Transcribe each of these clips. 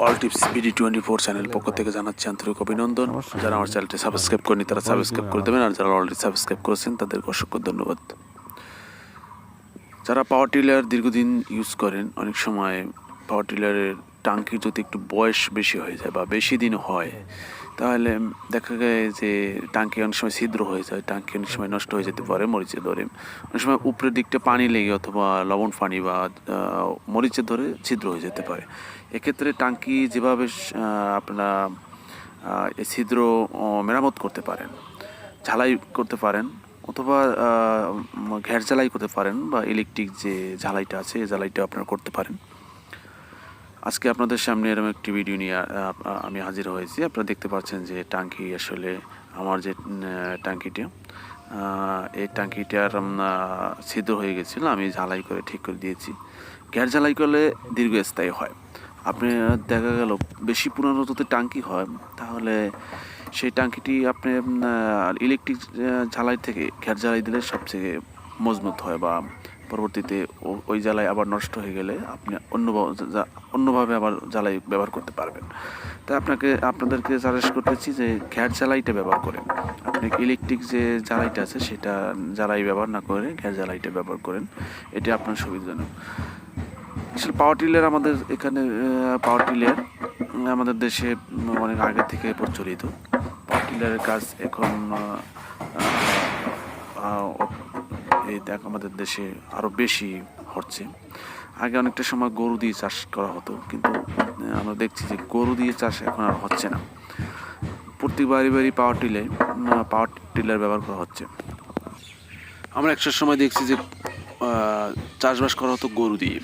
All tips BD24 channel পক্ষ থেকে জানাচ্ছি আন্তরিক অভিনন্দন। যারা আমার চ্যানেলটি সাবস্ক্রাইব করেনি তারা সাবস্ক্রাইব করে দেবেন, আর যারা অলরেডি সাবস্ক্রাইব করেছেন তাদেরকে অসংখ্য ধন্যবাদ। যারা পাওয়ার টিলার দীর্ঘদিন ইউজ করেন, অনেক সময় পাওয়ার টিলারের টাঙ্কির যদি একটু বয়স বেশি হয়ে যায় বা বেশি দিন হয়, তাহলে দেখা যায় যে টাঙ্কি অনেক সময় ছিদ্র হয়ে যায়, টাঙ্কি অনেক সময় নষ্ট হয়ে যেতে পারে মরিচে ধরে। অনেক সময় উপরের দিকটা পানি লেগে অথবা লবণ পানি বা মরিচে ধরে ছিদ্র হয়ে যেতে পারে। এক্ষেত্রে টাঙ্কি যেভাবে আপনারা এই ছিদ্র মেরামত করতে পারেন, ঝালাই করতে পারেন অথবা ঘ্যাস ঝালাই করতে পারেন, বা ইলেকট্রিক যে ঝালাইটা আছে এই ঝালাইটা আপনারা করতে পারেন। আজকে আপনাদের সামনে এরকম একটি ভিডিও নিয়ে আমি হাজির হয়েছি। আপনারা দেখতে পাচ্ছেন যে টাঙ্কি, আসলে আমার যে টাঙ্কিটা, এই টাঙ্কিটার ছিদ্র হয়ে গেছিলো, আমি ঝালাই করে ঠিক করে দিয়েছি। গ্যাস ঝালাই করলে দীর্ঘস্থায়ী হয়। আপনি দেখা গেল বেশি পুরানো যদি টাঙ্কি হয়, তাহলে সেই টাঙ্কিটি আপনি ইলেকট্রিক ঝালাই থেকে গ্যাস ঝালাই দিলে সবচেয়ে মজবুত হয়, বা পরবর্তীতে ওই জ্বালাই আবার নষ্ট হয়ে গেলে আপনি অন্যভাবে আবার জ্বালাই ব্যবহার করতে পারবেন। তাই আপনাদেরকে সাজেস্ট করতেছি যে গ্যাস জ্বালাইটা ব্যবহার করেন। আপনি ইলেকট্রিক যে জ্বালাইটা আছে সেটা জ্বালাই ব্যবহার না করে গ্যাস জ্বালাইটা ব্যবহার করেন, এটা আপনার সুবিধাজনক। আসলে পাওয়ার টিলার আমাদের এখানে আমাদের দেশে অনেক আগে থেকে প্রচলিত। পাওয়ার টিলারের কাজ এখন এই দেখ আমাদের দেশে আরও বেশি হচ্ছে। আগে অনেকটা সময় গরু দিয়ে চাষ করা হতো, কিন্তু আমরা দেখছি যে গরু দিয়ে চাষ এখন আর হচ্ছে না। প্রত্যেক বাড়ি পাওয়ার টিলার ব্যবহার করা হচ্ছে। আমরা একটা সময় দেখছি যে চাষবাস করা হতো গরু দিয়ে,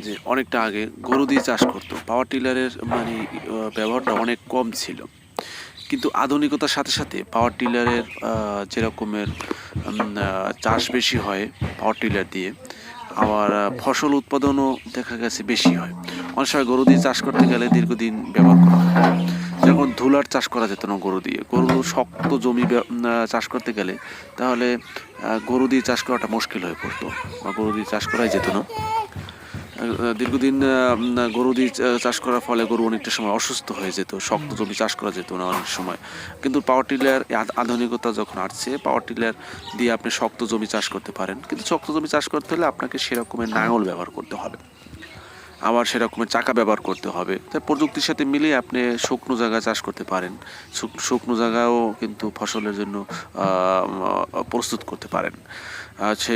যে অনেকটা আগে গরু দিয়ে চাষ করতো। পাওয়ার টিলারের ব্যবহারটা অনেক কম ছিল, কিন্তু আধুনিকতার সাথে সাথে পাওয়ার টিলারের যেরকমের চাষ বেশি হয় পাওয়ার টিলার দিয়ে, আবার ফসল উৎপাদনও দেখা গেছে বেশি হয়। অনেক সময় গরু দিয়ে চাষ করতে গেলে দীর্ঘদিন ব্যবহার করা হতো। যখন ধুলার চাষ করা যেত না গরু শক্ত জমি চাষ করতে গেলে, তাহলে গরু দিয়ে চাষ করাটা মুশকিল হয়ে পড়তো, বা গরু দিয়ে চাষ করাই যেত না। দীর্ঘদিন গরু দিয়ে চাষ করার ফলে গরু অনেকটা সময় অসুস্থ হয়ে যেত, শক্ত জমি চাষ করা যেত না অনেক সময়। কিন্তু পাওয়ার টিলার আধুনিকতা যখন আসছে, পাওয়ার টিলার দিয়ে আপনি শক্ত জমি চাষ করতে পারেন। কিন্তু শক্ত জমি চাষ করতে হলে আপনাকে সেরকমের নাঙল ব্যবহার করতে হবে, আবার সেরকমের চাকা ব্যবহার করতে হবে। তাই প্রযুক্তির সাথে মিলিয়ে আপনি শুকনো জায়গা চাষ করতে পারেন। শুকনো জায়গাও কিন্তু ফসলের জন্য প্রস্তুত করতে পারেন। সে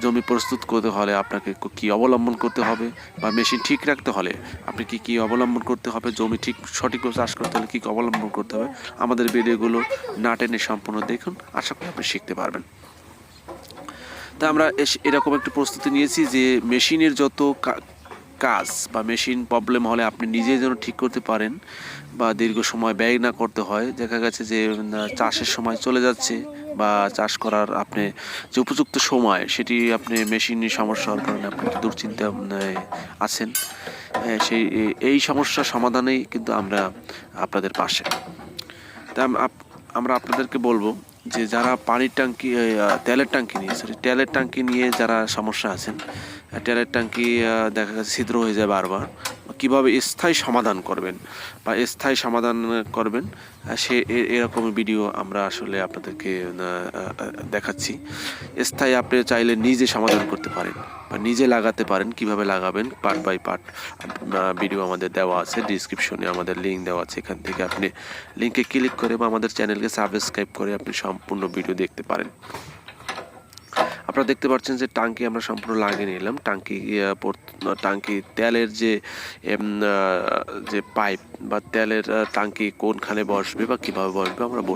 জমি প্রস্তুত করতে হলে আপনাকে কী অবলম্বন করতে হবে, বা মেশিন ঠিক রাখতে হলে আপনি কী অবলম্বন করতে হবে, জমি সঠিকভাবে চাষ করতে হলে কী অবলম্বন করতে হবে, আমাদের ভিডিওগুলো না টেনে সম্পূর্ণ দেখুন, আশা করি আপনি শিখতে পারবেন। তা আমরা এরকম একটি প্রস্তুতি নিয়েছি যে মেশিনের যত কাজ বা মেশিন প্রবলেম হলে আপনি নিজেই যেন ঠিক করতে পারেন, বা দীর্ঘ সময় ব্যয় না করতে হয়। দেখা গেছে যে চাষের সময় চলে যাচ্ছে, বা চাষ করার আপনি যে উপযুক্ত সময় সেটি আপনি মেশিনের সমস্যা হওয়ার কারণে আপনি একটু দুশ্চিন্তা আছেন। এই সমস্যার সমাধানেই কিন্তু আমরা আপনাদের পাশে। তা আমরা আপনাদেরকে বলবো যে যারা পানির ট্যাঙ্কি তেলের ট্যাঙ্কি নিয়ে যারা সমস্যা আছেন, তেলের ট্যাঙ্কি দেখা গেছে ছিদ্র হয়ে যায় বারবার, কীভাবে স্থায়ী সমাধান করবেন এরকম ভিডিও আমরা আসলে আপনাদেরকে দেখাচ্ছি। স্থায়ী আপনি চাইলে নিজে সমাধান করতে পারেন বা নিজে লাগাতে পারেন। কিভাবে লাগাবেন পার্ট বাই পার্ট ভিডিও আমাদের দেওয়া আছে, ডিসক্রিপশনে আমাদের লিঙ্ক দেওয়া আছে, এখান থেকে আপনি লিঙ্কে ক্লিক করে বা আমাদের চ্যানেলকে সাবস্ক্রাইব করে আপনি সম্পূর্ণ ভিডিও দেখতে পারেন। আপনারা দেখতে পাচ্ছেন যে টাঙ্কি আমরা সম্পূর্ণ লাগিয়ে নিলাম। টাঙ্কি তেলের যে পাইপ বা তেলের টাঙ্কি কোনখানে বসবে বা কীভাবে বসবে আমরা